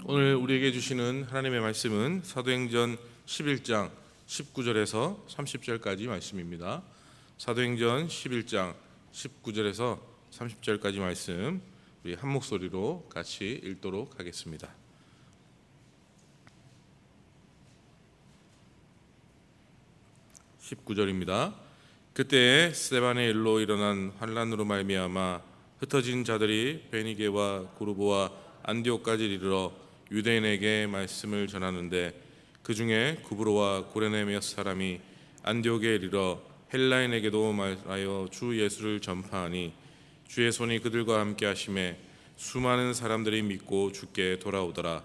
오늘 우리에게 주시는 하나님의 말씀은 사도행전 11장 19절에서 30절까지 말씀입니다. 사도행전 11장 19절에서 30절까지 말씀 우리 한 목소리로 같이 읽도록 하겠습니다. 19절입니다. 그때에 스데반의 일로 일어난 환란으로 말미암아 흩어진 자들이 베니게와 고르보와 안디옥까지 이르러 유대인에게 말씀을 전하는데 그 중에 구브로와 고레네 몇 사람이 안디옥에 이르러 헬라인에게도 말하여 주 예수를 전파하니 주의 손이 그들과 함께 하심에 수많은 사람들이 믿고 주께 돌아오더라.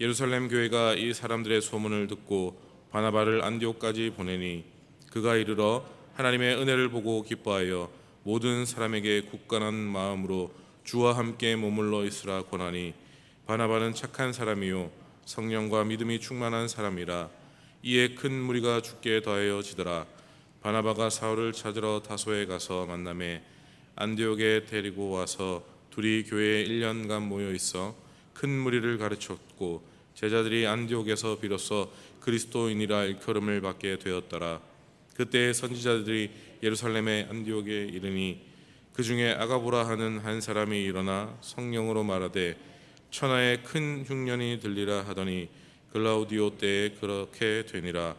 예루살렘 교회가 이 사람들의 소문을 듣고 바나바를 안디옥까지 보내니 그가 이르러 하나님의 은혜를 보고 기뻐하여 모든 사람에게 굳건한 마음으로 주와 함께 머물러 있으라 권하니 바나바는 착한 사람이요 성령과 믿음이 충만한 사람이라. 이에 큰 무리가 주께 더하여지더라. 바나바가 사울을 찾으러 다소에 가서 만나매 안디옥에 데리고 와서 둘이 교회에 1년간 모여 있어 큰 무리를 가르쳤고 제자들이 안디옥에서 비로소 그리스도인이라 일컬음을 받게 되었더라. 그때 선지자들이 예루살렘의 안디옥에 이르니 그 중에 아가보라 하는 한 사람이 일어나 성령으로 말하되 천하에 큰 흉년이 들리라 하더니 글라우디오 때에 그렇게 되니라.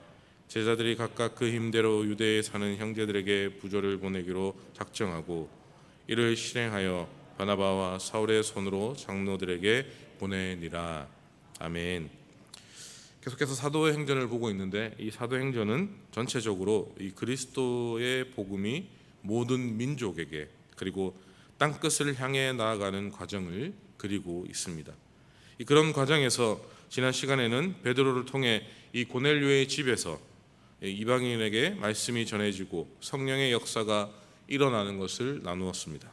제자들이 각각 그 힘대로 유대에 사는 형제들에게 부조를 보내기로 작정하고 이를 실행하여 바나바와 사울의 손으로 장로들에게 보내니라. 아멘. 계속해서 사도행전을 보고 있는데 이 사도행전은 전체적으로 이 그리스도의 복음이 모든 민족에게 그리고 땅끝을 향해 나아가는 과정을 그리고 있습니다. 그런 과정에서 지난 시간에는 베드로를 통해 이 고넬료의 집에서 이방인에게 말씀이 전해지고 성령의 역사가 일어나는 것을 나누었습니다.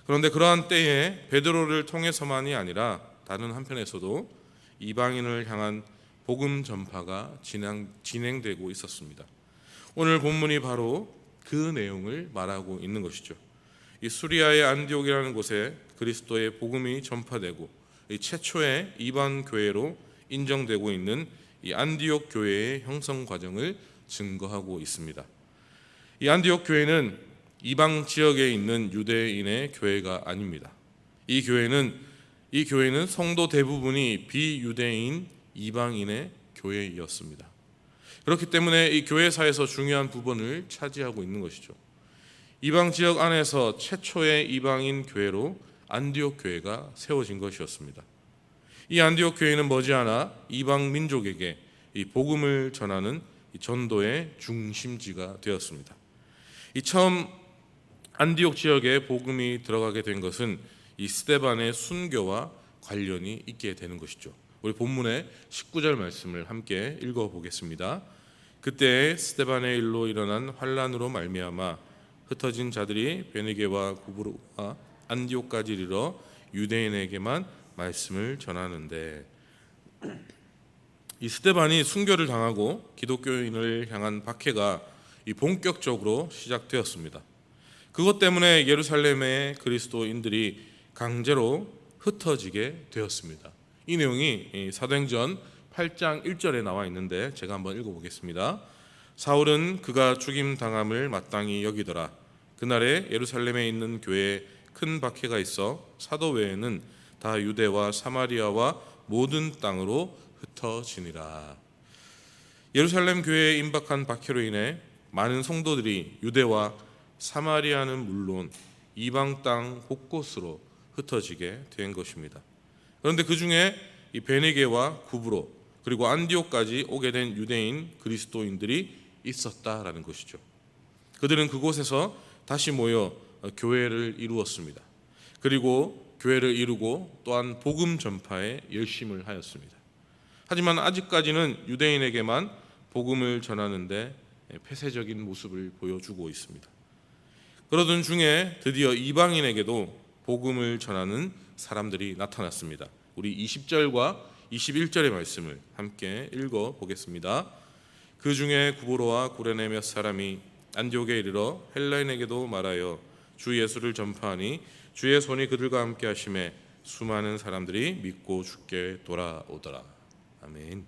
그런데 그러한 때에 베드로를 통해서만이 아니라 다른 한편에서도 이방인을 향한 복음 전파가 진행되고 있었습니다. 오늘 본문이 바로 그 내용을 말하고 있는 것이죠. 이 수리아의 안디옥이라는 곳에 그리스도의 복음이 전파되고 이 최초의 이방 교회로 인정되고 있는 이 안디옥 교회의 형성 과정을 증거하고 있습니다. 이 안디옥 교회는 이방 지역에 있는 유대인의 교회가 아닙니다. 이 교회는 성도 대부분이 비유대인 이방인의 교회였습니다. 그렇기 때문에 이 교회사에서 중요한 부분을 차지하고 있는 것이죠. 이방 지역 안에서 최초의 이방인 교회로 안디옥 교회가 세워진 것이었습니다. 이 안디옥 교회는 머지않아 이방 민족에게 이 복음을 전하는 전도의 중심지가 되었습니다. 이 처음 안디옥 지역에 복음이 들어가게 된 것은 이 스데반의 순교와 관련이 있게 되는 것이죠. 우리 본문의 19절 말씀을 함께 읽어보겠습니다. 그때 스데반의 일로 일어난 환란으로 말미암아 흩어진 자들이 베니게와 구브로와 안디옥까지 이르러 유대인에게만 말씀을 전하는데 이 스데반이 순교를 당하고 기독교인을 향한 박해가 본격적으로 시작되었습니다. 그것 때문에 예루살렘의 그리스도인들이 강제로 흩어지게 되었습니다. 이 내용이 사도행전 8장 1절에 나와 있는데 제가 한번 읽어보겠습니다. 사울은 그가 죽임당함을 마땅히 여기더라. 그날에 예루살렘에 있는 교회에 큰 박해가 있어 사도 외에는 다 유대와 사마리아와 모든 땅으로 흩어지니라. 예루살렘 교회에 임박한 박해로 인해 많은 성도들이 유대와 사마리아는 물론 이방 땅 곳곳으로 흩어지게 된 것입니다. 그런데 그 중에 이 베니게와 구브로 그리고 안디옥까지 오게 된 유대인 그리스도인들이 있었다라는 것이죠. 그들은 그곳에서 다시 모여 교회를 이루었습니다. 그리고 교회를 이루고 또한 복음 전파에 열심을 하였습니다. 하지만 아직까지는 유대인에게만 복음을 전하는데 폐쇄적인 모습을 보여주고 있습니다. 그러던 중에 드디어 이방인에게도 복음을 전하는 사람들이 나타났습니다. 우리 20절과 21절의 말씀을 함께 읽어보겠습니다. 그 중에 구브로와 고레네 몇 사람이 안디옥에 이르러 헬라인에게도 말하여 주 예수를 전파하니 주의 손이 그들과 함께 하심에 수많은 사람들이 믿고 주께 돌아오더라. 아멘.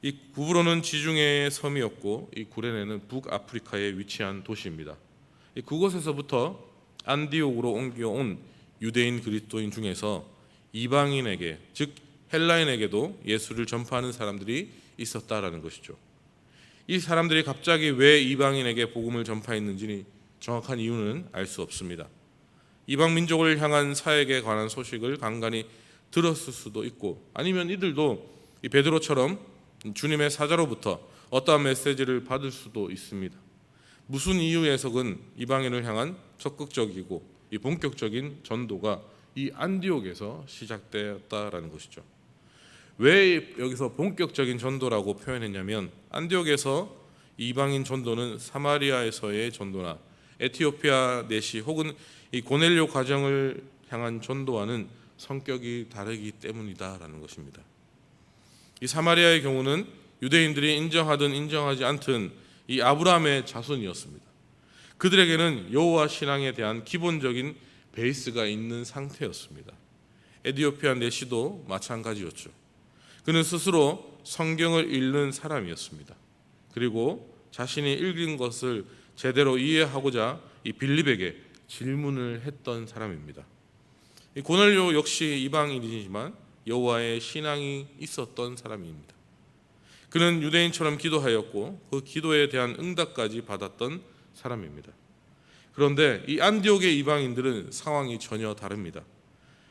이 구브로는 지중해의 섬이었고 이 구레네는 북아프리카에 위치한 도시입니다. 그곳에서부터 안디옥으로 옮겨온 유대인 그리스도인 중에서 이방인에게, 즉 헬라인에게도 예수를 전파하는 사람들이 있었다라는 것이죠. 이 사람들이 갑자기 왜 이방인에게 복음을 전파했는지 정확한 이유는 알 수 없습니다. 이방 민족을 향한 사역에 관한 소식을 간간히 들었을 수도 있고, 아니면 이들도 이 베드로처럼 주님의 사자로부터 어떠한 메시지를 받을 수도 있습니다. 무슨 이유에서건 이방인을 향한 적극적이고 이 본격적인 전도가 이 안디옥에서 시작되었다라는 것이죠. 왜 여기서 본격적인 전도라고 표현했냐면, 안디옥에서 이방인 전도는 사마리아에서의 전도나 에티오피아 내시 혹은 이 고넬료 가정을 향한 전도와는 성격이 다르기 때문이다라는 것입니다. 이 사마리아의 경우는 유대인들이 인정하든 인정하지 않든 이 아브라함의 자손이었습니다. 그들에게는 여호와 신앙에 대한 기본적인 베이스가 있는 상태였습니다. 에티오피아 내시도 마찬가지였죠. 그는 스스로 성경을 읽는 사람이었습니다. 그리고 자신이 읽은 것을 제대로 이해하고자 이 빌립에게 질문을 했던 사람입니다. 이 고넬료 역시 이방인이지만 여호와의 신앙이 있었던 사람입니다. 그는 유대인처럼 기도하였고 그 기도에 대한 응답까지 받았던 사람입니다. 그런데 이 안디옥의 이방인들은 상황이 전혀 다릅니다.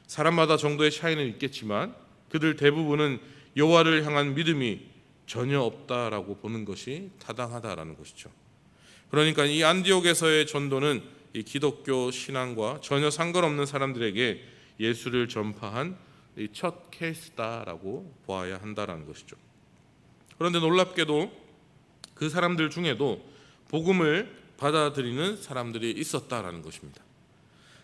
사람마다 정도의 차이는 있겠지만 그들 대부분은 여호와를 향한 믿음이 전혀 없다라고 보는 것이 타당하다라는 것이죠. 그러니까 이 안디옥에서의 전도는 이 기독교 신앙과 전혀 상관없는 사람들에게 예수를 전파한 이 첫 케이스다라고 보아야 한다라는 것이죠. 그런데 놀랍게도 그 사람들 중에도 복음을 받아들이는 사람들이 있었다라는 것입니다.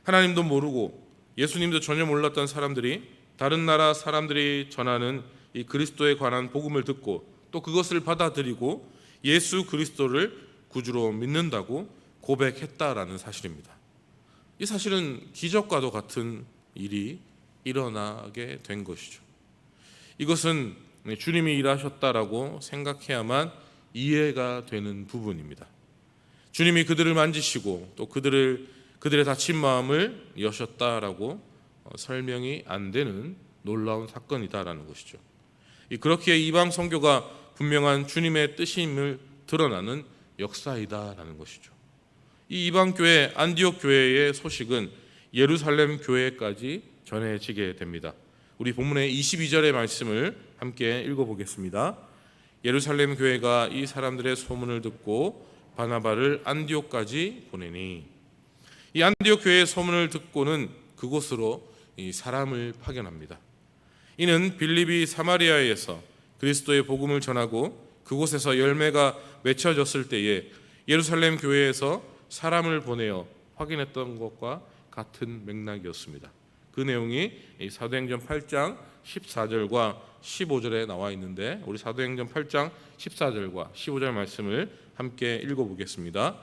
하나님도 모르고 예수님도 전혀 몰랐던 사람들이 다른 나라 사람들이 전하는 이 그리스도에 관한 복음을 듣고 또 그것을 받아들이고 예수 그리스도를 구주로 믿는다고 고백했다라는 사실입니다. 이 사실은 기적과도 같은 일이 일어나게 된 것이죠. 이것은 주님이 일하셨다라고 생각해야만 이해가 되는 부분입니다. 주님이 그들을 만지시고 또 그들의 다친 마음을 여셨다라고 설명이 안 되는 놀라운 사건이다라는 것이죠. 그렇기에 이방 선교가 분명한 주님의 뜻임을 드러나는 역사이다라는 것이죠. 이 이방 교회 안디옥 교회의 소식은 예루살렘 교회까지 전해지게 됩니다. 우리 본문의 22절의 말씀을 함께 읽어보겠습니다. 예루살렘 교회가 이 사람들의 소문을 듣고 바나바를 안디옥까지 보내니, 이 안디옥 교회의 소문을 듣고는 그곳으로 이 사람을 파견합니다. 이는 빌립이 사마리아에서 그리스도의 복음을 전하고 그곳에서 열매가 맺혀졌을 때에 예루살렘 교회에서 사람을 보내어 확인했던 것과 같은 맥락이었습니다. 그 내용이 사도행전 8장 14절과 15절에 나와 있는데, 우리 사도행전 8장 14절과 15절 말씀을 함께 읽어보겠습니다.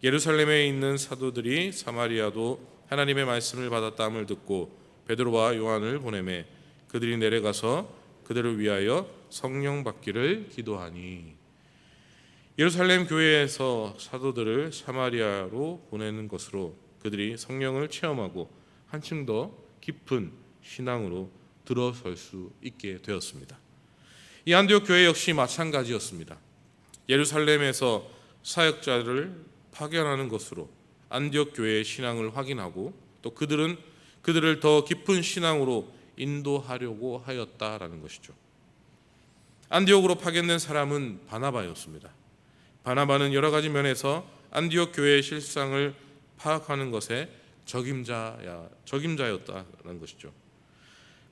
예루살렘에 있는 사도들이 사마리아도 하나님의 말씀을 받았다함을 듣고 베드로와 요한을 보내매 그들이 내려가서 그들을 위하여 성령 받기를 기도하니, 예루살렘 교회에서 사도들을 사마리아로 보내는 것으로 그들이 성령을 체험하고 한층 더 깊은 신앙으로 들어설 수 있게 되었습니다. 이 안디옥 교회 역시 마찬가지였습니다. 예루살렘에서 사역자를 파견하는 것으로 안디옥 교회의 신앙을 확인하고 또 그들을 더 깊은 신앙으로 인도하려고 하였다라는 것이죠. 안디옥으로 파견된 사람은 바나바였습니다. 바나바는 여러 가지 면에서 안디옥 교회의 실상을 파악하는 것에 적임자였다는 것이죠.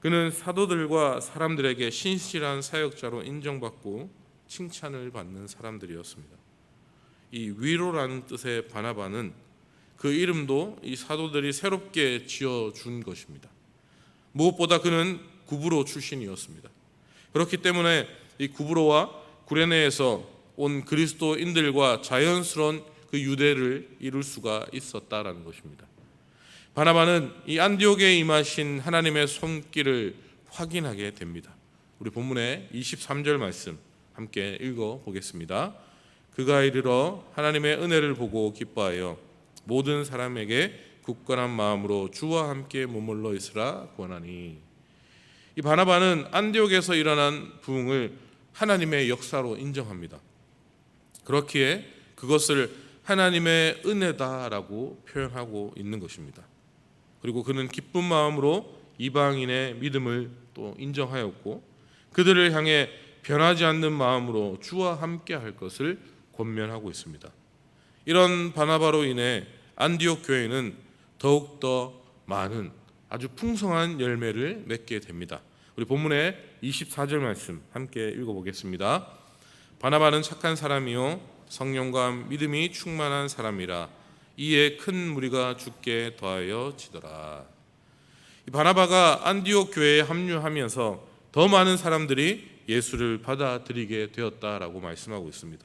그는 사도들과 사람들에게 신실한 사역자로 인정받고 칭찬을 받는 사람들이었습니다. 이 위로라는 뜻의 바나바는 그 이름도 이 사도들이 새롭게 지어준 것입니다. 무엇보다 그는 구브로 출신이었습니다. 그렇기 때문에 이 구브로와 구레네에서 온 그리스도인들과 자연스러운 그 유대를 이룰 수가 있었다라는 것입니다. 바나바는 이 안디옥에 임하신 하나님의 손길을 확인하게 됩니다. 우리 본문의 23절 말씀 함께 읽어보겠습니다. 그가 이르러 하나님의 은혜를 보고 기뻐하여 모든 사람에게 굳건한 마음으로 주와 함께 머물러 있으라 권하니. 이 바나바는 안디옥에서 일어난 부흥을 하나님의 역사로 인정합니다. 그렇기에 그것을 하나님의 은혜다라고 표현하고 있는 것입니다. 그리고 그는 기쁜 마음으로 이방인의 믿음을 또 인정하였고 그들을 향해 변하지 않는 마음으로 주와 함께 할 것을 권면하고 있습니다. 이런 바나바로 인해 안디옥 교회는 더욱더 많은 아주 풍성한 열매를 맺게 됩니다. 우리 본문의 24절 말씀 함께 읽어보겠습니다. 바나바는 착한 사람이요 성령과 믿음이 충만한 사람이라 이에 큰 무리가 주께 더하여 지더라. 이 바나바가 안디옥 교회에 합류하면서 더 많은 사람들이 예수를 받아들이게 되었다라고 말씀하고 있습니다.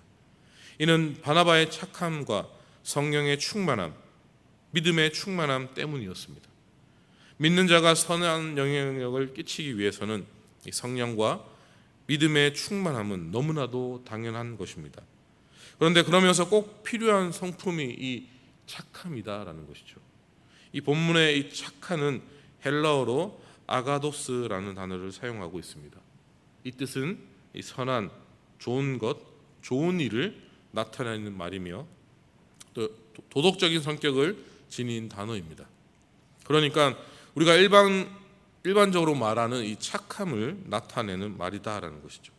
이는 바나바의 착함과 성령의 충만함, 믿음의 충만함 때문이었습니다. 믿는 자가 선한 영향력을 끼치기 위해서는 이 성령과 믿음의 충만함은 너무나도 당연한 것입니다. 그런데 그러면서 꼭 필요한 성품이 이 착함이다라는 것이죠. 이 본문의 이 착함은 헬라어로 아가도스라는 단어를 사용하고 있습니다. 이 뜻은 이 선한, 좋은 것, 좋은 일을 나타내는 말이며 또 도덕적인 성격을 지닌 단어입니다. 그러니까 우리가 일반적으로 말하는 이 착함을 나타내는 말이다라는 것이죠.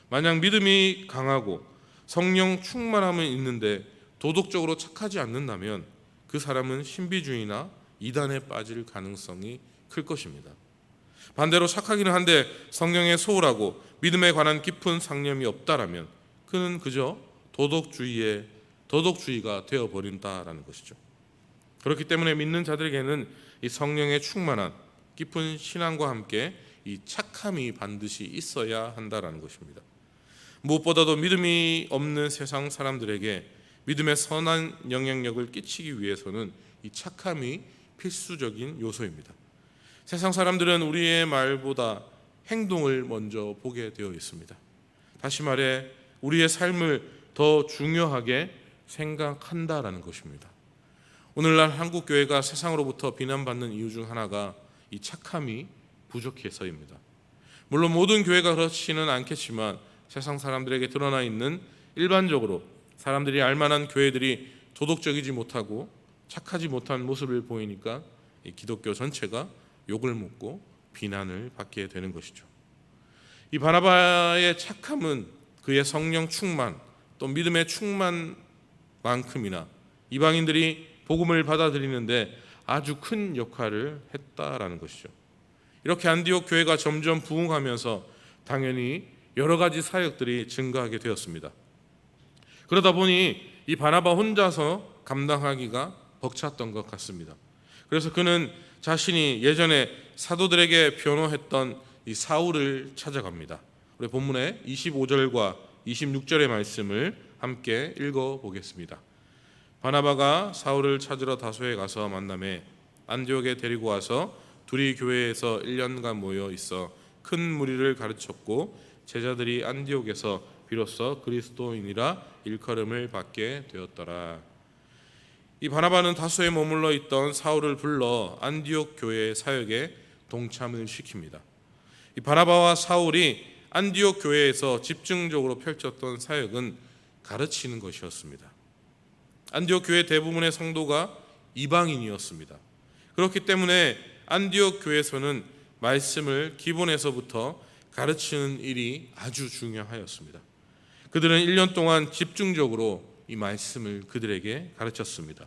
만약 믿음이 강하고 성령 충만함은 있는데 도덕적으로 착하지 않는다면 그 사람은 신비주의나 이단에 빠질 가능성이 클 것입니다. 반대로 착하기는 한데 성령에 소홀하고 믿음에 관한 깊은 상념이 없다라면 그는 그저 도덕주의가 되어버린다라는 것이죠. 그렇기 때문에 믿는 자들에게는 이 성령의 충만한 깊은 신앙과 함께 이 착함이 반드시 있어야 한다라는 것입니다. 무엇보다도 믿음이 없는 세상 사람들에게 믿음의 선한 영향력을 끼치기 위해서는 이 착함이 필수적인 요소입니다. 세상 사람들은 우리의 말보다 행동을 먼저 보게 되어 있습니다. 다시 말해 우리의 삶을 더 중요하게 생각한다라는 것입니다. 오늘날 한국 교회가 세상으로부터 비난받는 이유 중 하나가 이 착함이 부족해서입니다. 물론 모든 교회가 그렇지는 않겠지만 세상 사람들에게 드러나 있는 일반적으로 사람들이 알만한 교회들이 도덕적이지 못하고 착하지 못한 모습을 보이니까 이 기독교 전체가 욕을 먹고 비난을 받게 되는 것이죠. 이 바나바의 착함은 그의 성령 충만 또 믿음의 충만만큼이나 이방인들이 복음을 받아들이는데 아주 큰 역할을 했다라는 것이죠. 이렇게 안디옥 교회가 점점 부흥하면서 당연히 여러 가지 사역들이 증가하게 되었습니다. 그러다 보니 이 바나바 혼자서 감당하기가 벅찼던 것 같습니다. 그래서 그는 자신이 예전에 사도들에게 변호했던 이 사울을 찾아갑니다. 우리 본문의 25절과 26절의 말씀을 함께 읽어보겠습니다. 바나바가 사울을 찾으러 다소에 가서 만나매 안디옥에 데리고 와서 둘이 교회에서 1년간 모여 있어 큰 무리를 가르쳤고 제자들이 안디옥에서 비로소 그리스도인이라 일컬음을 받게 되었더라. 이 바나바는 다소에 머물러 있던 사울을 불러 안디옥 교회의 사역에 동참을 시킵니다. 이 바나바와 사울이 안디옥 교회에서 집중적으로 펼쳤던 사역은 가르치는 것이었습니다. 안디옥 교회 대부분의 성도가 이방인이었습니다. 그렇기 때문에 안디옥 교회에서는 말씀을 기본에서부터 가르치는 일이 아주 중요하였습니다. 그들은 1년 동안 집중적으로 이 말씀을 그들에게 가르쳤습니다.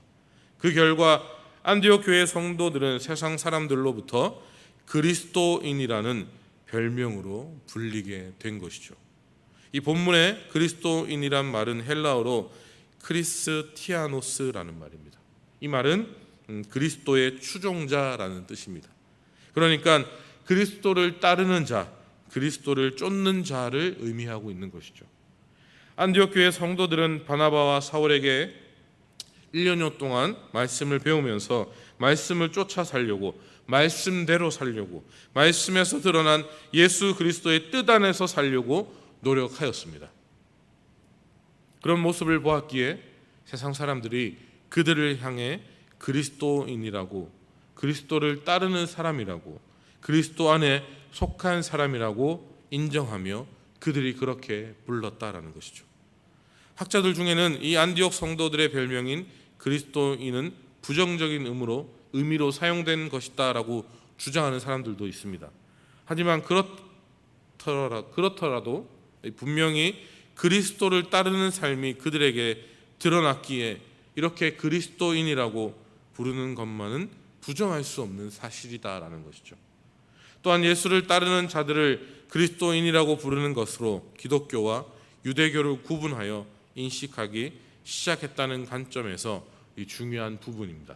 그 결과 안디옥 교회 성도들은 세상 사람들로부터 그리스도인이라는 별명으로 불리게 된 것이죠. 이 본문의 그리스도인이란 말은 헬라어로 크리스티아노스라는 말입니다. 이 말은 그리스도의 추종자라는 뜻입니다. 그러니까 그리스도를 따르는 자, 그리스도를 쫓는 자를 의미하고 있는 것이죠. 안디옥 교회 성도들은 바나바와 사울에게 1년여 동안 말씀을 배우면서 말씀을 쫓아 살려고, 말씀대로 살려고, 말씀에서 드러난 예수 그리스도의 뜻 안에서 살려고 노력하였습니다. 그런 모습을 보았기에 세상 사람들이 그들을 향해 그리스도인이라고, 그리스도를 따르는 사람이라고, 그리스도 안에 속한 사람이라고 인정하며 그들이 그렇게 불렀다라는 것이죠. 학자들 중에는 이 안디옥 성도들의 별명인 그리스도인은 부정적인 의미로 사용된 것이다라고 주장하는 사람들도 있습니다. 하지만 그렇더라도 분명히 그리스도를 따르는 삶이 그들에게 드러났기에 이렇게 그리스도인이라고 부르는 것만은 부정할 수 없는 사실이다라는 것이죠. 또한 예수를 따르는 자들을 그리스도인이라고 부르는 것으로 기독교와 유대교를 구분하여 인식하기 시작했다는 관점에서 이 중요한 부분입니다.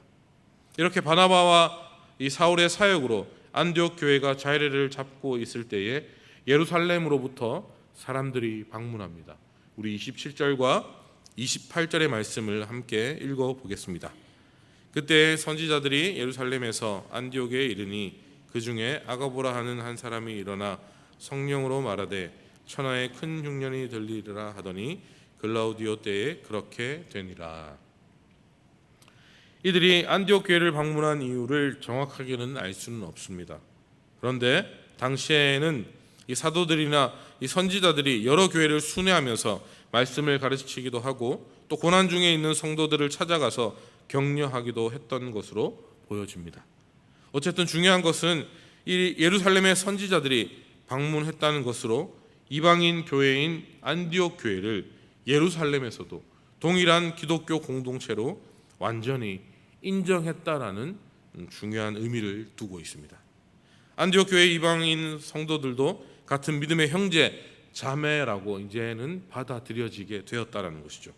이렇게 바나바와 이 사울의 사역으로 안디옥 교회가 자리를 잡고 있을 때에 예루살렘으로부터 사람들이 방문합니다. 우리 27절과 28절의 말씀을 함께 읽어보겠습니다. 그때 선지자들이 예루살렘에서 안디옥에 이르니 그 중에 아가보라 하는 한 사람이 일어나 성령으로 말하되 천하에 큰 흉년이 들리리라 하더니 글라우디오 때에 그렇게 되니라. 이들이 안디옥 교회를 방문한 이유를 정확하게는 알 수는 없습니다. 그런데 당시에는 이 사도들이나 이 선지자들이 여러 교회를 순회하면서 말씀을 가르치기도 하고 또 고난 중에 있는 성도들을 찾아가서 격려하기도 했던 것으로 보여집니다. 어쨌든 중요한 것은 이 예루살렘의 선지자들이 방문했다는 것으로 이방인 교회인 안디옥 교회를 예루살렘에서도 동일한 기독교 공동체로 완전히 인정했다라는 중요한 의미를 두고 있습니다. 안디옥 교회 이방인 성도들도 같은 믿음의 형제, 자매라고 이제는 받아들여지게 되었다라는 것이죠.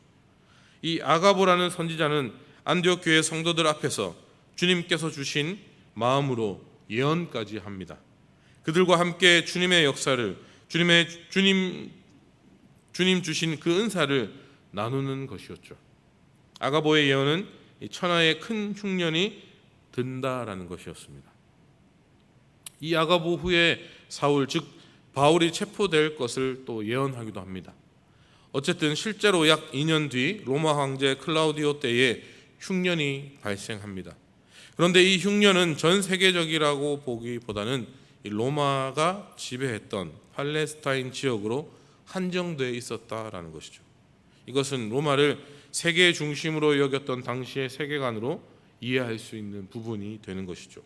이 아가보라는 선지자는 안디옥 교회 성도들 앞에서 주님께서 주신 마음으로 예언까지 합니다. 그들과 함께 주님의 역사를, 주님 주신 그 은사를 나누는 것이었죠. 아가보의 예언은 천하에 큰 흉년이 든다라는 것이었습니다. 이 아가보 후에 사울, 즉 바울이 체포될 것을 또 예언하기도 합니다. 어쨌든 실제로 약 2년 뒤 로마 황제 클라우디오 때에 흉년이 발생합니다. 그런데 이 흉년은 전 세계적이라고 보기보다는 로마가 지배했던 팔레스타인 지역으로 한정되어 있었다라는 것이죠. 이것은 로마를 세계 중심으로 여겼던 당시의 세계관으로 이해할 수 있는 부분이 되는 것이죠.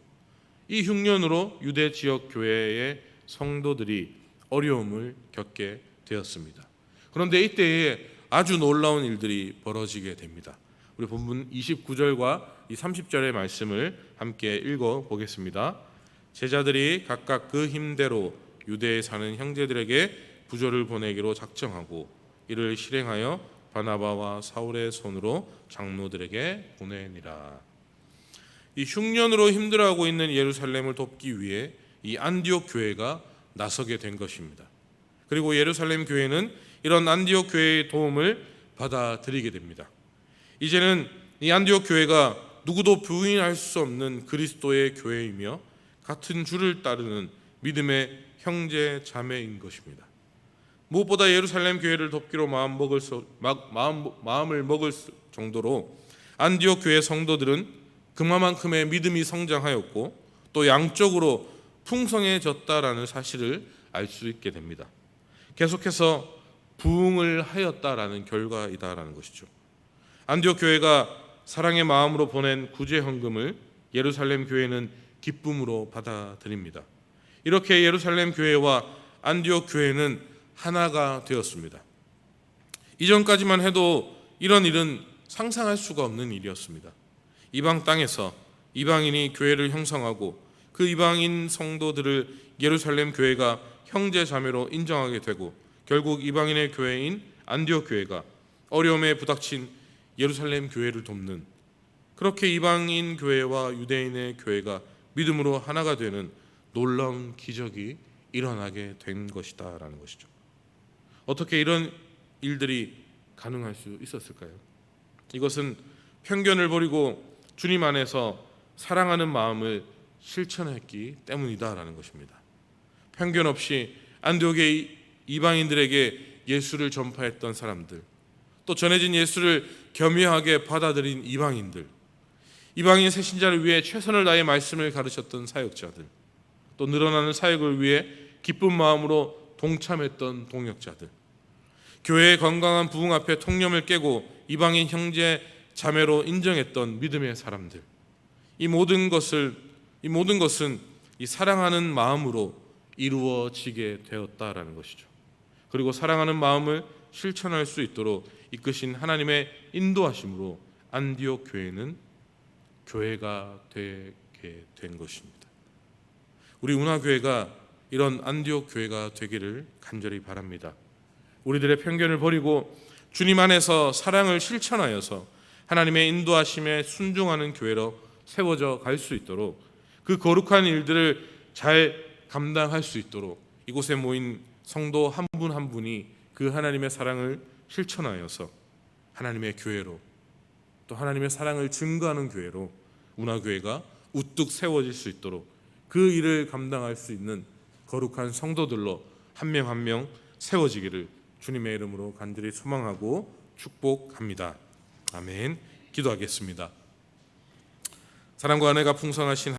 이 흉년으로 유대 지역 교회의 성도들이 어려움을 겪게 되었습니다. 그런데 이때에 아주 놀라운 일들이 벌어지게 됩니다. 우리 본문 29절과 이 30절의 말씀을 함께 읽어보겠습니다. 제자들이 각각 그 힘대로 유대에 사는 형제들에게 부조를 보내기로 작정하고 이를 실행하여 바나바와 사울의 손으로 장로들에게 보내니라. 이 흉년으로 힘들어하고 있는 예루살렘을 돕기 위해 이 안디옥 교회가 나서게 된 것입니다. 그리고 예루살렘 교회는 이런 안디옥 교회의 도움을 받아들이게 됩니다. 이제는 이 안디옥 교회가 누구도 부인할 수 없는 그리스도의 교회이며 같은 주를 따르는 믿음의 형제 자매인 것입니다. 무엇보다 예루살렘 교회를 돕기로 마음을 먹을 정도로 안디옥 교회 성도들은 그만큼의 믿음이 성장하였고 또 양적으로 풍성해졌다라는 사실을 알 수 있게 됩니다. 계속해서 부흥을 하였다라는 결과이다라는 것이죠. 안디옥 교회가 사랑의 마음으로 보낸 구제 헌금을 예루살렘 교회는 기쁨으로 받아들입니다. 이렇게 예루살렘 교회와 안디옥 교회는 하나가 되었습니다. 이전까지만 해도 이런 일은 상상할 수가 없는 일이었습니다. 이방 땅에서 이방인이 교회를 형성하고 그 이방인 성도들을 예루살렘 교회가 형제 자매로 인정하게 되고 결국 이방인의 교회인 안디옥 교회가 어려움에 부닥친 예루살렘 교회를 돕는, 그렇게 이방인 교회와 유대인의 교회가 믿음으로 하나가 되는 놀라운 기적이 일어나게 된 것이다라는 것이죠. 어떻게 이런 일들이 가능할 수 있었을까요? 이것은 편견을 버리고 주님 안에서 사랑하는 마음을 실천했기 때문이다라는 것입니다. 편견 없이 안디옥의 이방인들에게 예수를 전파했던 사람들, 또 전해진 예수를 겸허하게 받아들인 이방인들, 이방인 새신자를 위해 최선을 다해 말씀을 가르쳤던 사역자들, 또 늘어나는 사역을 위해 기쁜 마음으로 동참했던 동역자들, 교회의 건강한 부흥 앞에 통념을 깨고 이방인 형제 자매로 인정했던 믿음의 사람들, 이 모든 것은 이 사랑하는 마음으로 이루어지게 되었다라는 것이죠. 그리고 사랑하는 마음을 실천할 수 있도록 이끄신 하나님의 인도하심으로 안디옥 교회는 교회가 되게 된 것입니다. 우리 운하교회가 이런 안디옥 교회가 되기를 간절히 바랍니다. 우리들의 편견을 버리고 주님 안에서 사랑을 실천하여서 하나님의 인도하심에 순종하는 교회로 세워져 갈 수 있도록, 그 거룩한 일들을 잘 감당할 수 있도록 이곳에 모인 성도 한 분 한 분이 그 하나님의 사랑을 실천하여서 하나님의 교회로, 또 하나님의 사랑을 증거하는 교회로 운하교회가 우뚝 세워질 수 있도록 그 일을 감당할 수 있는 거룩한 성도들로 한 명 한 명 세워지기를 주님의 이름으로 간절히 소망하고 축복합니다. 아멘. 기도하겠습니다. 사랑과 은혜가 풍성하신